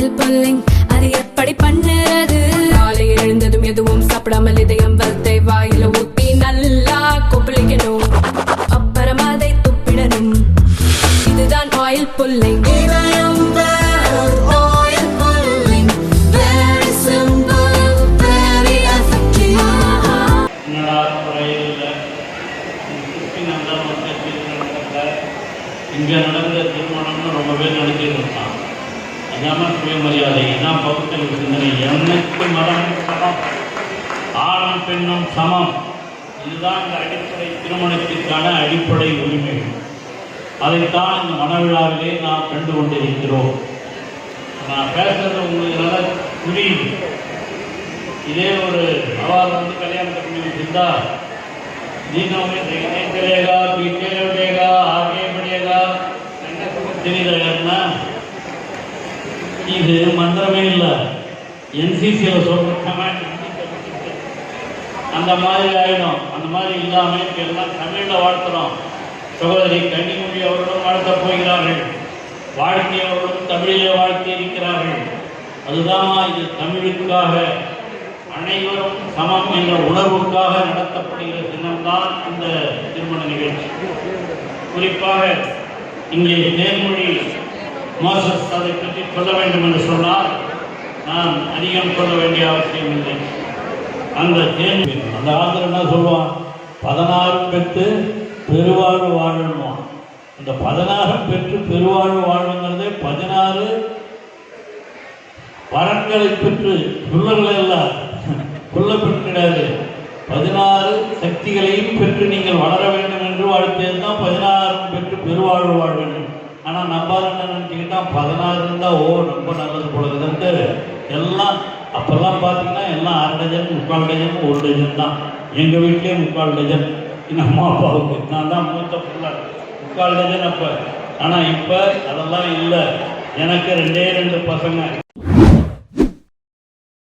Oil pulling அது எப்படி பண்ணுறது? காலையில் எழுந்ததும் எதுவும் சாப்பிடாமல் இதயம் வளர்த்தை வாயில ஊத்தி நல்லா கொப்பளிக்கணும், அப்புறம் அதை துப்பிடணும். இதுதான் ஆயில் புல்லிங். இங்கே நடந்த திருமணம்னு ரொம்ப பேர் நினைச்சிட்டு இருக்கான். அதான் சுயமரியாதை, இதான் பகுத்தறிவு சிந்தனை. எனக்கு மதம் சமம், ஆணும் பெண்ணும் சமம். இதுதான் இந்த அடிப்படை திருமணத்திற்கான அடிப்படை உரிமை. அதைத்தான் இந்த மனவிழாவிலே நாம் கண்டு கொண்டிருக்கிறோம். நான் பேசுறது உங்களுக்கு நல்லா புரியுது. இதே ஒரு அவார்டு கல்யாணத்தை பண்ணி வச்சிருந்தா दिनों में देखने चलेगा, पीछे लौटेगा, आगे बढ़ेगा, இது மந்திரமே இல்லை. என்சிசியில் சொல்ற அந்த மாதிரி ஆயிடும். அந்த மாதிரி இல்லாமல் இப்போ எல்லாம் தமிழில் வாழ்த்துறோம். சகோதரி கன்னிமொழி அவர்களும் வாழ்த்தப் போகிறார்கள், வாழ்க்கையவர்களும் தமிழிலே வாழ்த்தி இருக்கிறார்கள். அதுதான் இது தமிழுக்காக அனைவரும் சமம் என்ற உணர்வுக்காக நடத்தப்படுகிற தினம்தான் இந்த திருமண நிகழ்ச்சி. குறிப்பாக இங்கே தேன்மொழி மோசஸ் அதை பற்றி சொல்ல வேண்டும் என்று சொன்னால் நான் அதிகம் சொல்ல வேண்டிய அவசியம் இல்லை. அந்த அந்த ஆந்திர என்ன சொல்லுவான், 16 பெற்று பெருவாழ்வு வாழணுவான். அந்த 16 பெற்று பெருவாழ்வு வாழணுங்கிறதே 16 வரங்களை பெற்று புல்லர்களை எல்லாம் கொல்ல பெண் கிடையாது, 16 சக்திகளையும் பெற்று நீங்கள் வளர வேண்டும் என்று வாழ்க்கையில் தான் 16 பெற்று பெருவாழ்வு வாழ வேண்டும். ஆனால் நம்பாரு என்ன நினச்சிக்கிட்டா 16 இருந்தால் ரொம்ப நல்லது போலதுன்ட்டு எல்லாம் அப்போல்லாம் பார்த்தீங்கன்னா எல்லாம் 1/2 டஜன் 3/4 டஜன் 1 டஜன் தான். எங்கள் வீட்லேயே 3/4 டஜன் எங்கள் அம்மா அப்பாவுக்கு. நான் தான் மூத்த பிள்ளை, 3/4 டஜன் அப்போ. ஆனால் இப்போ அதெல்லாம் இல்லை. எனக்கு 2 பசங்க.